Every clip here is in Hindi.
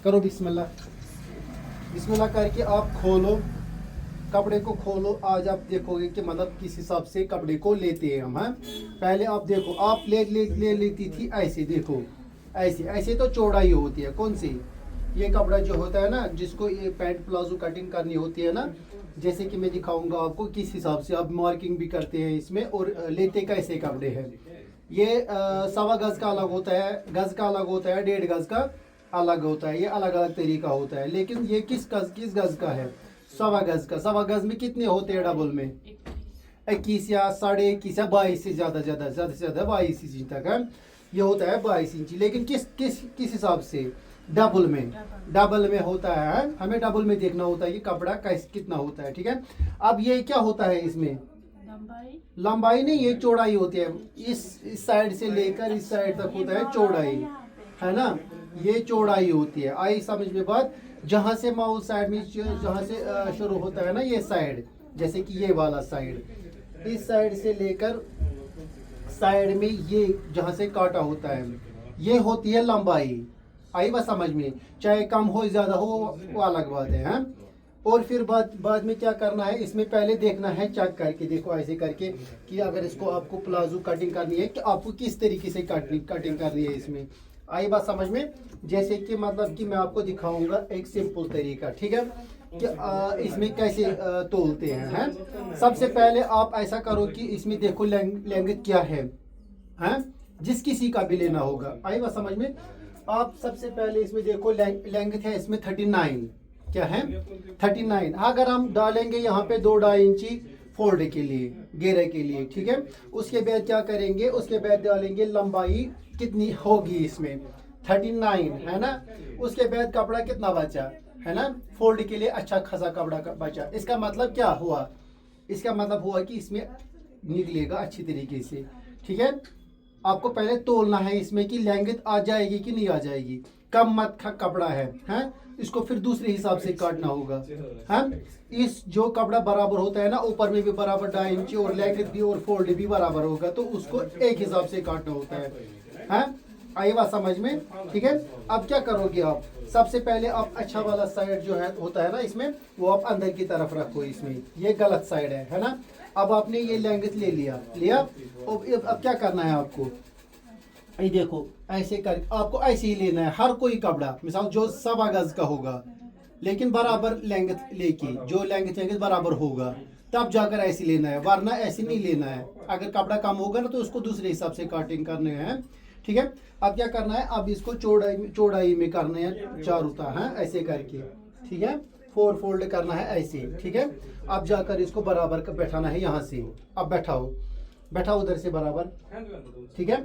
करो बिस्मिल्लाह। बिस्मिल्लाह करके आप खोलो, कपड़े को खोलो। आज आप देखोगे कि मतलब किस हिसाब से कपड़े को लेते हैं हम। हाँ, पहले आप देखो, आप ले लेती थी ऐसे, देखो ऐसे ऐसे तो चौड़ाई होती है। कौन सी? ये कपड़ा जो होता है ना, जिसको ये पैंट प्लाजो कटिंग करनी होती है ना, जैसे कि मैं दिखाऊंगा आपको किस हिसाब से आप मार्किंग भी करते हैं इसमें और लेते कैसे कपड़े हैं। ये 1.25 गज का अलग होता है, गज का अलग होता है, 1.5 गज का अलग होता है। ये अलग अलग तरीका होता है, लेकिन ये किस गज का है? 1.25 गज का। 1.25 गज में कितने होते हैं डबल में? 21 या 21.5 या 22 से ज़्यादा 22 इंच तक है। ये होता है 22 इंच, लेकिन किस किस किस हिसाब से? डबल में होता है। हमें डबल में देखना होता है कि कपड़ा कैसे कितना होता है। ठीक है, अब ये क्या होता है इसमें? लंबाई नहीं, ये चौड़ाई होती है। इस साइड से लेकर इस साइड तक होता है चौड़ाई, है ना? ये चौड़ाई होती है। आई समझ में बात? जहाँ से माउथ साइड में, जहाँ से शुरू होता है ना ये साइड, जैसे कि ये वाला साइड, इस साइड से लेकर साइड में ये जहाँ से काटा होता है, ये होती है लंबाई। आई बात समझ में? चाहे कम हो ज़्यादा हो वो अलग बात है। हाँ, और फिर बाद में क्या करना है, इसमें पहले देखना है चेक करके, देखो ऐसे करके कि अगर इसको आपको प्लाजो कटिंग करनी है कि आपको किस तरीके से कटिंग करनी है इसमें। आई बात समझ में? जैसे कि मतलब कि मैं आपको दिखाऊंगा एक सिंपल तरीका। ठीक है, कि इसमें कैसे तोलते हैं। सबसे पहले आप ऐसा करो कि इसमें देखो लेंथ क्या है। हैं, जिस किसी का भी लेना होगा। आई बात समझ में? आप सबसे पहले इसमें देखो लेंथ है इसमें 39। क्या है? 39। अगर हम डालेंगे यहाँ पे 2-2.5 इंची फोल्ड के लिए, घेरे के लिए। ठीक है, उसके बाद क्या करेंगे, उसके बाद डालेंगे लंबाई कितनी होगी इसमें? 39, है ना? उसके बाद कपड़ा कितना बचा, है ना? फोल्ड के लिए अच्छा खासा कपड़ा बचा। इसका मतलब क्या हुआ? इसका मतलब हुआ कि इसमें निकलेगा अच्छी तरीके से। ठीक है, आपको पहले तोलना है इसमें कि लेंथ आ जाएगी कि नहीं आ जाएगी। कम मत का कपड़ा है, हैं? इसको फिर दूसरे हिसाब से काटना होगा। हैं, इस जो कपड़ा बराबर होता है ना, ऊपर में भी बराबर 2.5 इंच और लेंथ भी और फोल्ड भी बराबर होगा, तो उसको एक हिसाब से काटना होता है। हैं, आई बात समझ में? ठीक है, अब क्या करोगे आप? सबसे पहले आप अच्छा वाला साइड जो है होता है ना इसमें, वो आप अंदर की तरफ रखो। इसमें ये गलत साइड है ना? अब आपने ये लेंथ ले लिया। अब क्या करना है आपको? ये देखो ऐसे कर, आपको ऐसे ही लेना है हर कोई कपड़ा। मिसाल जो 1.25 गज का होगा, लेकिन बराबर लेंथ लेके, जो लेंथ बराबर होगा, तब जाकर ऐसे लेना है, वरना ऐसे नहीं लेना है। अगर कपड़ा कम होगा ना तो उसको दूसरे हिसाब से काटिंग करने हैं। ठीक है, अब क्या करना है, अब इसको चौड़ाई में करने हैं चारों है ऐसे करके। ठीक है, 4 फोल्ड करना है ऐसे। ठीक है, अब जाकर इसको बराबर का बैठाना है यहाँ से। अब बैठाओ उधर से बराबर। ठीक है,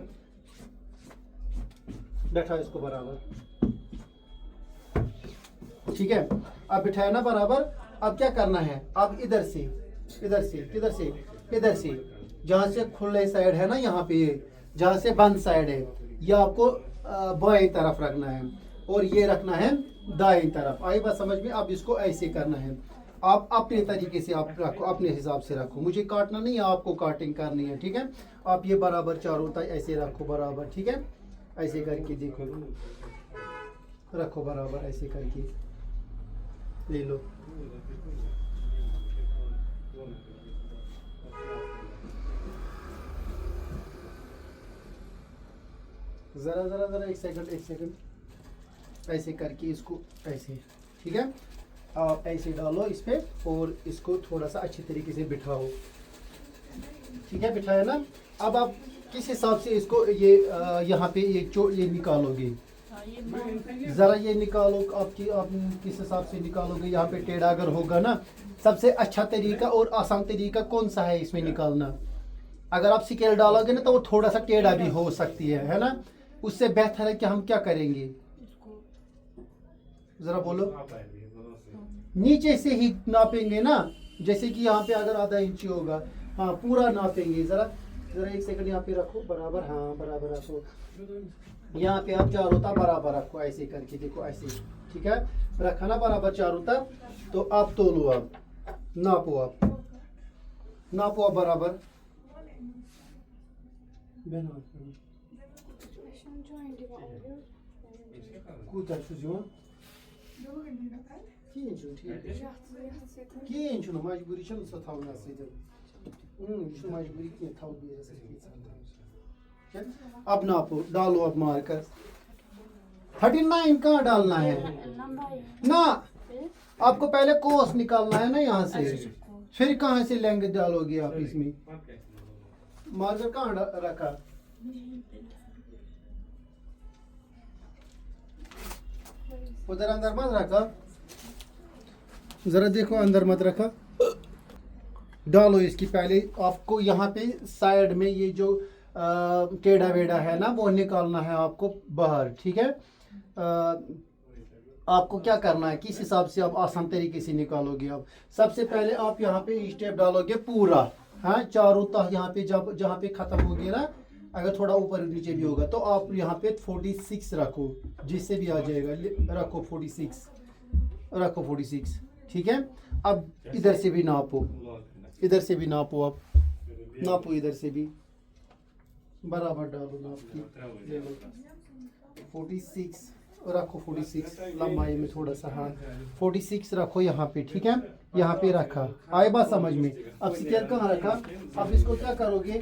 बैठा इसको बराबर। ठीक है, अब बिठाया ना बराबर। अब क्या करना है, अब इधर से इधर से जहाँ से खुले साइड है ना, यहाँ पे जहाँ से बंद साइड है, ये आपको बाएं तरफ रखना है और ये रखना है दाएं तरफ। आई बात समझ में? अब इसको ऐसे करना है। आप अपने तरीके से आप रखो, अपने हिसाब से रखो, मुझे काटना नहीं है, आपको काटिंग करनी है। ठीक है, आप ये बराबर चारों तक ऐसे रखो बराबर। ठीक है, ऐसे करके देखो, रखो बराबर ऐसे करके, ले लो। जरा एक सेकंड ऐसे करके इसको ऐसे। ठीक है, आप ऐसे डालो इस पे और इसको थोड़ा सा अच्छी तरीके से बिठाओ। ठीक है, बिठाया ना? अब आप किस हिसाब से इसको ये यहाँ पे ये निकालोगे? जरा ये निकालो, आप किस हिसाब से निकालोगे? यहाँ पे टेढ़ा अगर होगा ना, सबसे अच्छा तरीका और आसान तरीका कौन सा है इसमें निकालना? अगर आप स्केल डालोगे ना तो वो थोड़ा सा टेढ़ा भी हो सकती है ना? उससे बेहतर है कि हम क्या करेंगे, जरा बोलो। नीचे से ही नापेंगे ना, जैसे कि यहाँ पे अगर ½ इंच होगा, हाँ पूरा नापेंगे। जरा एक सेकंड यहाँ पे रखो बराबर, हाँ बराबर रखो। यहाँ पे आप चारों तरफ बराबर रखो ऐसे करके, देखो ऐसे। ठीक है, रखा ना बराबर चारों तरफ। तो आप तोलो, आप नापो, आप बराबर। कूता Kiyen şunu kiyen şunu mecburi şunu satavına sıydı. Şunu mecburi kiyen tav bir yere sıydı. अब नापो डालो अब मारकर 39 कहाँ डालना है ना आपको पहले कोस निकालना है ना यहाँ से फिर कहाँ से लेंगे डालोगे आप इसमें मार्कर कहाँ रखा उधर अंदर मत रखा जरा देखो अंदर मत रखा डालो इसकी पहले आपको यहाँ पे साइड में ये जो टेढ़ा वेड़ा है ना वो निकालना है आपको बाहर ठीक है आपको क्या करना है किस हिसाब से आप आसान तरीके से निकालोगे आप सबसे पहले आप यहाँ पे स्टेप डालोगे पूरा हाँ चारों तह यहाँ पे जब जहाँ पे खत्म हो गया ना अगर थोड़ा ऊपर नीचे भी होगा तो आप यहाँ पे 46 रखो जिससे भी आ जाएगा रखो 46 रखो 46 ठीक है अब इधर से भी नापो इधर से भी नापो आप नापो इधर से भी बराबर डालो नाप की ले लो 46 रखो 46 लंबाई में थोड़ा सा हाँ 46 रखो यहाँ पे ठीक है यहाँ पे रखा आए बात समझ में अब स्केल कहाँ रखा अब इसको क्या करोगे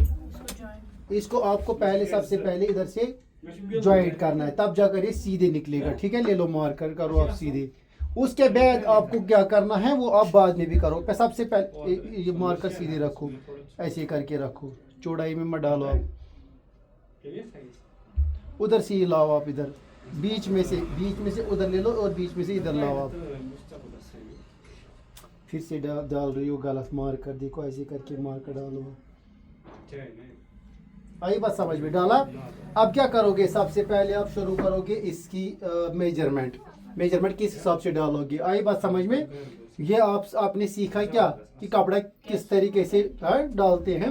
इसको आपको पहले सबसे पहले इधर से ज्वाइंट करना है तब जाकर ये सीधे निकलेगा ठीक है ले लो मार्कर करो आप सीधे उसके बाद आपको क्या करना है वो आप बाद में भी करो सबसे पहले ये मार्कर सीधे रखो ऐसे करके रखो चौड़ाई में मत डालो आप उधर से ये लाओ आप इधर बीच में से उधर ले लो और बीच में से इधर लाओ आप फिर से डाल रही हो गलत मार्कर देखो ऐसे करके मार्कर डालो आई बात समझ में डाला अब क्या करोगे सबसे पहले आप शुरू करोगे इसकी मेजरमेंट किस हिसाब से डालोगे आई बात समझ में ये आपने सीखा क्या कि कपड़ा किस तरीके से डालते हैं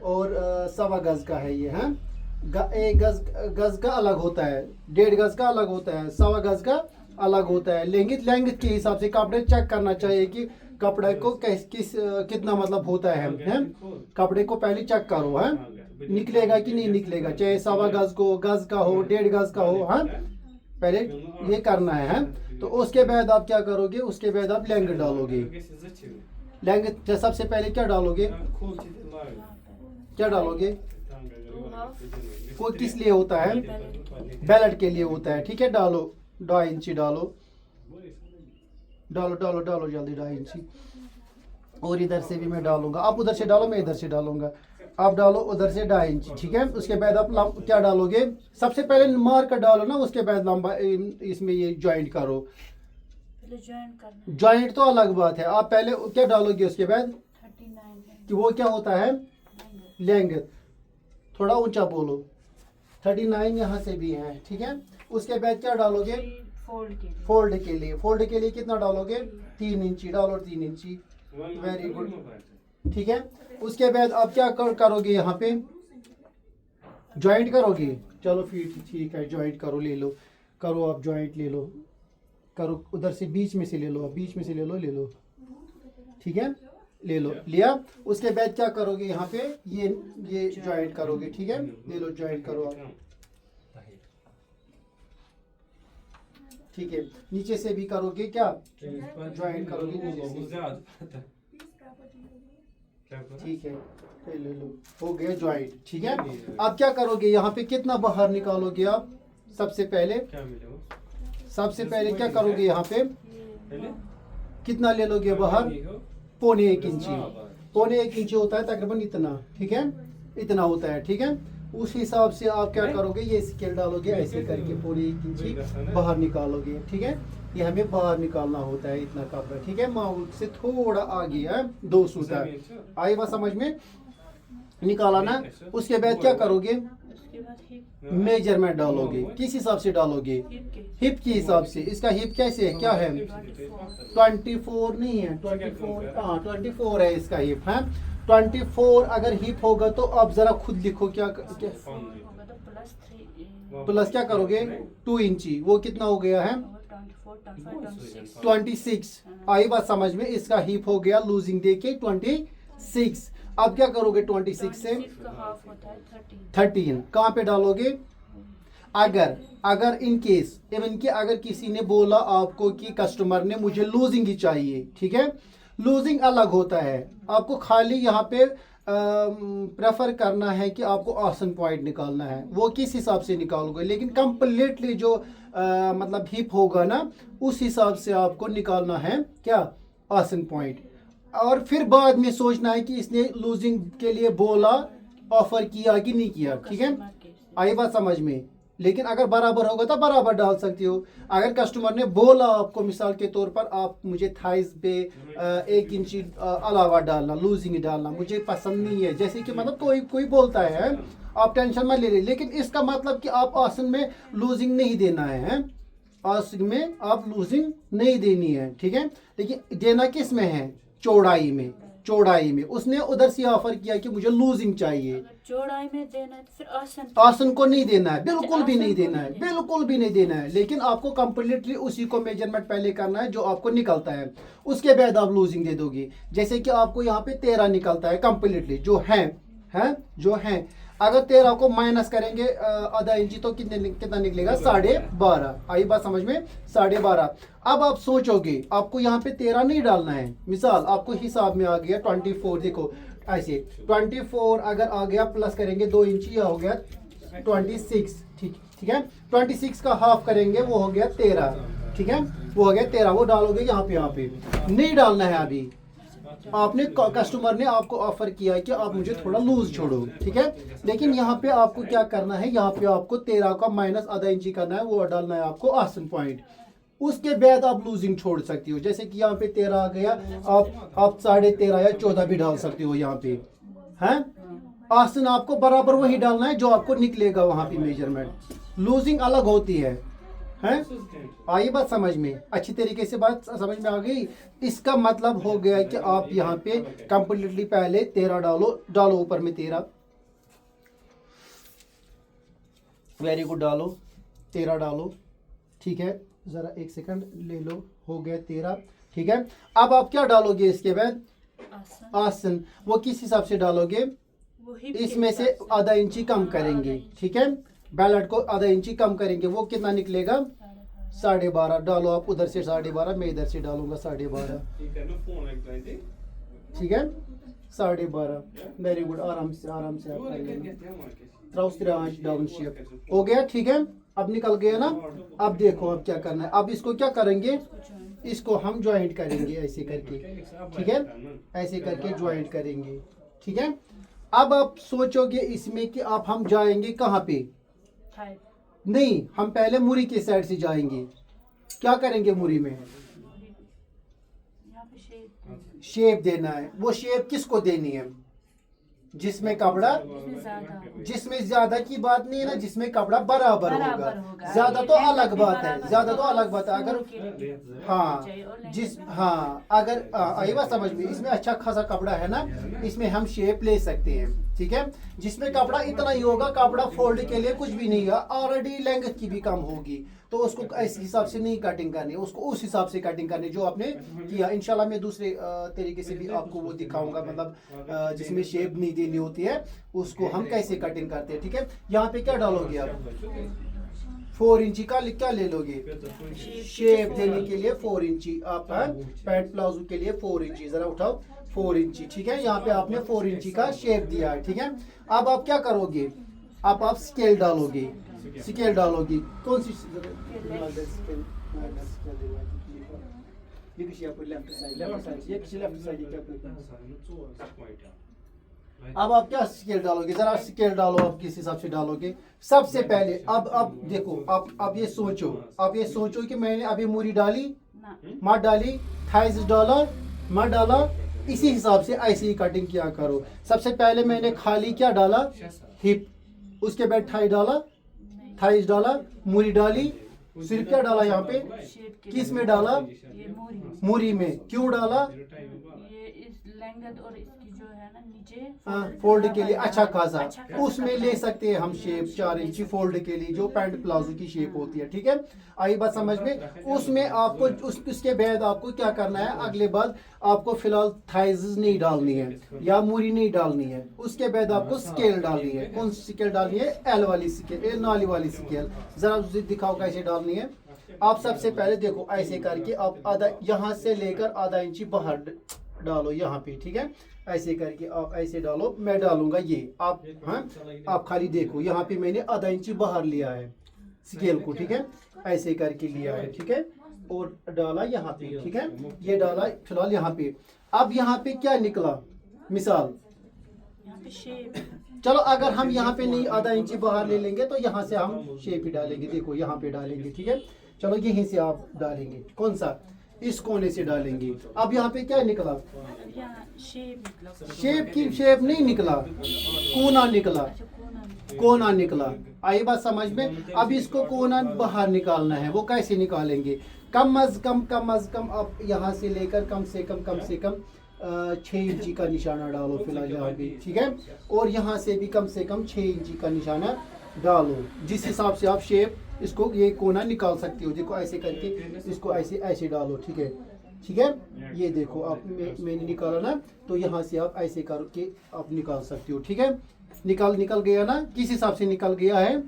और 1.25 गज का है ये है एक गज का अलग होता है 1.5 गज का अलग होता है 1.25 गज का अलग होता है लेंथ के हिसाब से कपड़े चेक करना चाहिए कि कपड़े को कितना मतलब होता है कपड़े को पहले चेक करो है निकलेगा कि नहीं निकलेगा चाहे 1.25 गज का हो 1.5 गज का हो हाँ पहले ये करना है तो उसके बाद आप क्या करोगे उसके बाद आप लेंथ डालोगे लेंथ सबसे पहले क्या डालोगे वो किस लिए होता है बैलेट के लिए होता है ठीक है डालो 2.5 इंची डालो जल्दी 2.5 इंची और इधर से भी मैं डालूंगा आप उधर से डालो मैं इधर से डालूंगा आप डालो उधर से 2.5 इंची ठीक है उसके बाद आप क्या डालोगे सबसे पहले मार्कर डालो ना उसके बाद लंबा इसमें ये ज्वाइंट करो ज्वाइंट तो अलग बात है आप पहले क्या डालोगे उसके बाद 39 कि वो क्या होता है लेंथ थोड़ा ऊंचा बोलो 39 यहाँ से भी है ठीक है उसके बाद क्या डालोगे फोल्ड के लिए कितना डालोगे 3 इंची डालो 3 इंची वेरी गुड ठीक है उसके बाद आप क्या करोगे यहाँ पे ज्वाइंट करोगे चलो फिर ठीक है ज्वाइंट करो ले लो करो आप ज्वाइंट ले लो करो उधर से बीच में से ले लो ठीक है ले लो लिया उसके बाद क्या करोगे यहाँ पे ये ज्वाइंट करोगे ठीक है ले लो ज्वाइंट करो आप ठीक है नीचे से भी करोगे क्या ज्वाइंट करोगे नीचे से ठीक है ले लो हो गया ज्वाइंट ठीक है अब क्या करोगे यहाँ पे कितना बाहर निकालोगे आप सबसे पहले क्या करोगे यहाँ पे कितना ले लोगे बाहर 1.25 इंची 1.25 इंची होता है तकरीबन इतना ठीक है इतना होता है ठीक है उस हिसाब से आप क्या करोगे ये स्केल डालोगे ऐसे करके 1.25 इंची बाहर निकालोगे ठीक है ये हमें बाहर निकालना होता है इतना कपड़ा ठीक है माउल से थोड़ा आगे है 2 सूता आई बात समझ में निकाला ना उसके बाद क्या करोगे मेजरमेंट डालोगे किस हिसाब से डालोगे हिप के हिसाब से इसका हिप कैसे है क्या है 24 नहीं है 24 है इसका हिप है 24 अगर हिप होगा तो आप जरा खुद लिखो क्या प्लस क्या करोगे 2 इंची वो कितना हो गया है 26 आई बात समझ में इसका हिप हो गया लूजिंग दे के 26 अब क्या करोगे 26 से 13 कहाँ पे डालोगे अगर अगर इन केस इवन कि अगर किसी ने बोला आपको कि कस्टमर ने मुझे लूजिंग ही चाहिए, ठीक है, लूजिंग अलग होता है। आपको खाली यहाँ पे प्रेफर करना है कि आपको आसन पॉइंट निकालना है, वो किस हिसाब से निकालोगे, लेकिन कंप्लीटली जो मतलब हिप होगा ना, उस हिसाब से आपको निकालना है क्या, आसन पॉइंट। और फिर बाद में सोचना है कि इसने लूजिंग के लिए बोला, ऑफर किया कि नहीं किया, ठीक है, आई बात समझ में। लेकिन अगर बराबर होगा तो बराबर डाल सकती हो। अगर कस्टमर ने बोला आपको, मिसाल के तौर पर, आप मुझे थाइस पे 1 इंची अलावा डालना, लूजिंग डालना मुझे पसंद नहीं है, जैसे कि मतलब कोई कोई बोलता है, आप टेंशन मत ले रहे, लेकिन इसका मतलब कि आप आसन में लूजिंग नहीं देना है, आसन में आप लूजिंग नहीं देनी है, ठीक है। लेकिन देना किस में है, चौड़ाई में, चौड़ाई में। उसने उधर से ऑफर किया कि मुझे लूजिंग चाहिए, चौड़ाई में देना है, फिर आसन को नहीं देना है, बिल्कुल भी नहीं देना है, बिल्कुल भी नहीं देना है। लेकिन आपको कंप्लीटली उसी को मेजरमेंट पहले करना है जो आपको निकलता है, उसके बाद आप लूजिंग दे दोगे। जैसे कि आपको यहाँ पे 13 निकलता है कंप्लीटली, जो है जो है। अगर 13 को माइनस करेंगे आधा इंची तो कितना निकलेगा, 12.5। आई बात समझ में, 12.5। अब आप सोचोगे आपको यहाँ पे 13 नहीं डालना है, मिसाल आपको हिसाब में आ गया 24, देखो ऐसे 24 अगर आ गया, प्लस करेंगे 2 इंची, हो गया 26, ठीक है। 26 का हाफ करेंगे, वो हो गया 13, ठीक है, वो हो गया 13। वो डालोगे यहाँ पे नहीं डालना है अभी। आपने कस्टमर ने आपको ऑफर किया है कि आप मुझे थोड़ा लूज छोड़ो, ठीक है, लेकिन यहाँ पे आपको क्या करना है, यहाँ पे आपको 13 का माइनस आधा इंची करना है, वो डालना है आपको आसन पॉइंट। उसके बाद आप लूजिंग छोड़ सकती हो, जैसे कि यहाँ पे 13 आ गया, आप 13.5 या 14 भी डाल सकती हो यहाँ पे, हैं। आसन आपको बराबर वही डालना है जो आपको निकलेगा वहां पे मेजरमेंट, लूजिंग अलग होती है, हैं। आई बात समझ में, अच्छी तरीके से बात समझ में आ गई। इसका मतलब हो गया कि आप यहाँ पे कंप्लीटली पहले 13 डालो ऊपर में 13, वेरी गुड, डालो 13 डालो, ठीक है। जरा 1 सेकंड ले लो, हो गया 13, ठीक है। अब आप क्या डालोगे इसके बाद, आसन। वो किस हिसाब से डालोगे, इसमें से आधा इंची कम करेंगे, ठीक है, बैलेट को आधा इंची कम करेंगे, वो कितना निकलेगा, 12.5। डालो आप उधर से 12.5, मैं इधर से डालूंगा 12.5, ठीक है, 12.5। वेरी गुड, आराम से आप कर लेना, डाउन शेप हो गया, ठीक है। अब निकल गया ना। अब देखो अब क्या करना है, अब इसको क्या करेंगे, इसको हम ज्वाइंट करेंगे ऐसे करके, ठीक है, ऐसे करके ज्वाइंट करेंगे, ठीक है। अब आप सोचोगे इसमें कि आप हम जाएंगे कहाँ पे, नहीं, हम पहले मुरी के साइड से जाएंगे। क्या करेंगे मुरी में, शेप देना है। वो शेप किसको देनी है, जिसमें कपड़ा, जिसमें ज्यादा की बात नहीं है ना, जिसमें कपड़ा बराबर होगा। ज्यादा तो अलग बात है, ज्यादा तो अलग बात है। अगर अगर आई बात समझ में, इसमें अच्छा खासा कपड़ा है ना, इसमें हम शेप ले सकते हैं, ठीक है। जिसमें कपड़ा इतना ही होगा, कपड़ा फोल्ड के लिए कुछ भी नहीं है, ऑलरेडी लेंथ की भी कम होगी, तो उसको इस हिसाब से नहीं कटिंग करनी, उसको उस हिसाब से कटिंग करनी जो आपने किया। इंशाल्लाह मैं दूसरे तरीके से भी आपको वो दिखाऊंगा, मतलब जिसमें शेप नहीं देनी होती है, उसको हम कैसे कटिंग करते हैं, ठीक है। यहाँ पे क्या डालोगे आप, 4 इंची का क्या ले लोगे, शेप देने के लिए 4 इंची आप, पैंट प्लाजो के लिए 4 इंची, जरा उठाओ 4 इंची, ठीक है। यहाँ पे आपने 4 इंची का शेप दिया है, ठीक है। अब आप क्या करोगे, आप स्केल डालोगे, स्केल डालोगी, कौन सी अब आप क्या स्केल डालोगे, जरा स्केल डालो, आप किस हिसाब से डालोगे। सबसे पहले अब देखो, अब ये सोचो कि मैंने अभी मूरी डाली, मत डाली, थाइस डाला, मत डाला, इसी हिसाब से ऐसे ही कटिंग किया करो। सबसे पहले मैंने खाली क्या डाला, हिप, उसके बाद थाइस डाला, मूरी डाली, सिर्फ क्या डाला यहाँ पे, किस में डाला, मूरी में। क्यों डाला, लेंथ और इसकी जो है ना नीचे फोल्ड के लिए अच्छा खासा अच्छा उसमें ले सकते हैं हम शेप 4 इंची फोल्ड के लिए जो पैंट प्लाजो की शेप होती है, ठीक है। आई बात समझ में। उसमें आपको उसके बाद आपको क्या करना है, अगले बाद आपको फिलहाल थाइज नहीं डालनी है या मूरी नहीं डालनी है। उसके बाद आपको स्केल डालनी है। कौन सी स्केल डालनी है? एल वाली स्केल, नाली वाली स्केल। जरा दिखाओ कैसे डालनी है। आप सबसे पहले देखो ऐसे करके आप आधा यहाँ से लेकर आधा इंची बाहर डालो यहाँ पे, ठीक है। ऐसे करके आप ऐसे डालो, मैं डालूंगा ये, आप हाँ आप खाली देखो यहाँ पे मैंने आधा इंची बाहर लिया है स्केल को, ठीक है। ऐसे करके लिया है, ठीक है, और डाला यहाँ पे, ठीक है। ये डाला फिलहाल यहाँ पे। अब यहाँ पे क्या निकला, मिसाल यहाँ पे शेप चलो अगर हम यहाँ पे नहीं आधा इंची बाहर ले लेंगे तो यहाँ से हम शेप ही डालेंगे, देखो यहाँ पे डालेंगे, ठीक है। चलो यहीं से आप डालेंगे, कौन सा, इस कोने से डालेंगे। अब यहाँ पे क्या निकला, यहाँ शेप निकला, शेप की शेप नहीं निकला, कोना निकला, अच्छा कोना कोना निकला। आई बात समझ में। अब इसको कोना बाहर निकालना है, वो कैसे निकालेंगे? कम अज कम आप यहाँ से लेकर कम से कम 6 इंची का निशाना डालो फिलहाल यहाँ पे, ठीक है। और यहाँ से भी कम से कम 6 इंची का निशाना डालो, जिस हिसाब से आप शेप इसको ये कोना निकाल सकते हो। देखो ऐसे करके इसको ऐसे ऐसे डालो, ठीक है, ठीक है। ये देखो आप मैंने निकाला ना, तो यहाँ से आप ऐसे करके आप निकाल सकते हो, ठीक है। निकल गया ना, किस हिसाब से निकल गया है।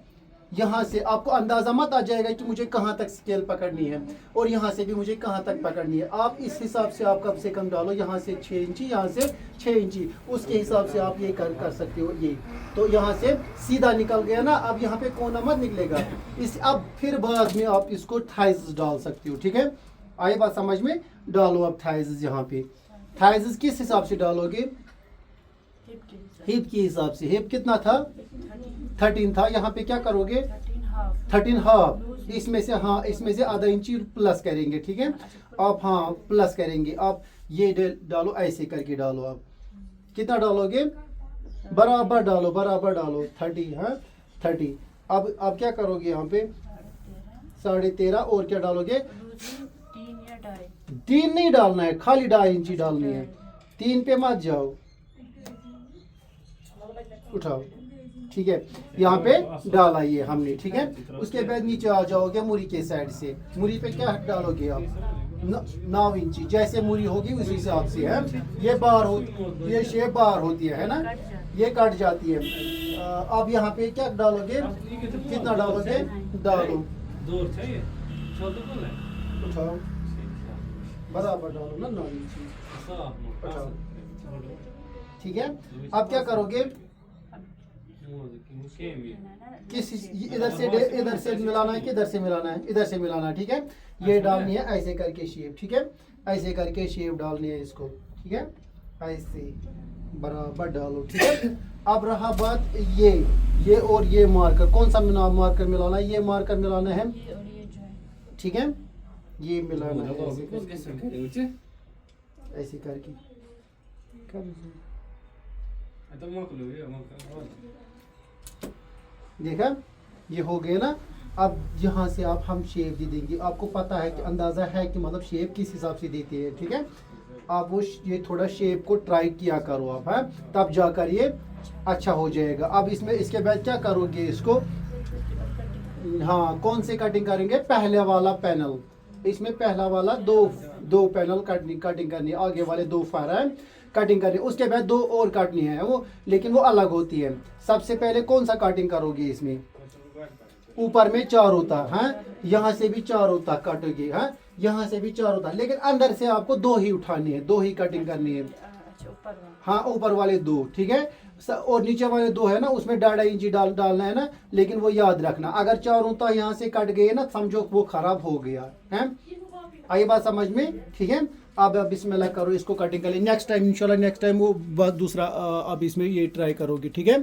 यहाँ से आपको अंदाजा मत आ जाएगा कि मुझे कहाँ तक स्केल पकड़नी है और यहाँ से भी मुझे कहाँ तक पकड़नी है। आप इस हिसाब से आप कम से कम डालो, यहाँ से 6 इंची, यहाँ से 6 इंची, उसके हिसाब से आप ये कर सकते हो। ये तो यहाँ से सीधा निकल गया ना। अब यहाँ पे कोना मत निकलेगा इस। अब फिर बाद में आप इसको थाइज डाल सकते हो, ठीक है। आई बात समझ में। डालो अब थाइज, यहाँ पे थाइज किस हिसाब से डालोगे, हिप के हिसाब से। हिप कितना था, 13 था। यहाँ पे क्या करोगे, 13 हाफ। इसमें से हाँ, इसमें से आधा इंची प्लस करेंगे, ठीक है। आप हाँ प्लस करेंगे। आप ये डालो, ऐसे करके डालो। आप कितना डालोगे, बराबर डालो 30, हाँ 30। अब क्या करोगे, यहाँ पे 13.5 और क्या डालोगे, 3 नहीं डालना है, खाली 2.5 इंची डालनी है। 3 पे मत जाओ, उठाओ, ठीक है। यहाँ पे डाला ये हमने, ठीक है। उसके बाद नीचे आ जाओगे मूरी के साइड से। मूरी पे क्या डालोगे आप, 9 इंची। जैसे मूरी होगी उसी हिसाब से है। ये बाहर हो, ये शेप बाहर होती है ना, ये कट जाती है। अब यहाँ पे क्या डालोगे, कितना डालोगे, डालो, उठाओ, बराबर डालो ना 9 इंची, उठाओ, ठीक है। अब क्या करोगे, किस इधर से मिलाना है कि इधर से मिलाना है, इधर से मिलाना है, ठीक है। ये डालनी है ऐसे करके शेप, ठीक है। ऐसे करके शेप डालनी है इसको, ठीक है। ऐसे बराबर डालो, ठीक है। अब रहा बात ये और ये मार्कर, कौन सा मार्कर मिलाना है, ये मार्कर मिलाना है, ठीक है। ये मिलाना है ऐसे करके। देखा, ये हो गया ना। अब यहाँ से आप हम शेप दे देंगे। आपको पता है कि अंदाज़ा है कि मतलब शेप किस हिसाब से देते हैं, ठीक है। आप वो ये थोड़ा शेप को ट्राई किया करो आप, है तब जाकर ये अच्छा हो जाएगा। अब इसमें इसके बाद क्या करोगे, इसको हाँ कौन से कटिंग करेंगे, पहले वाला पैनल। इसमें पहला वाला दो पैनल कटिंग करनी है, आगे वाले 2 फारा कटिंग करनी है। उसके बाद 2 और काटनी है वो, लेकिन वो अलग होती है। सबसे पहले कौन सा कटिंग करोगे, इसमें ऊपर में 4 होता है, यहाँ से भी 4 होता काटोगे, हाँ यहाँ से भी 4 होता, लेकिन अंदर से आपको 2 ही उठानी है, 2 ही कटिंग करनी है। हाँ ऊपर वाले 2, ठीक है। और नीचे वाले 2 है ना, उसमें 2.5 इंची डालना है ना। लेकिन वो याद रखना, अगर 4 होता यहाँ से कट गए ना, समझो वो खराब हो गया है। आई बात समझ में, ठीक है। अब बिस्मिल्लाह करो, इसको कटिंग कर ले। नेक्स्ट टाइम इंशाल्लाह, नेक्स्ट टाइम वो दूसरा अब इसमें ये ट्राई करोगे, ठीक है।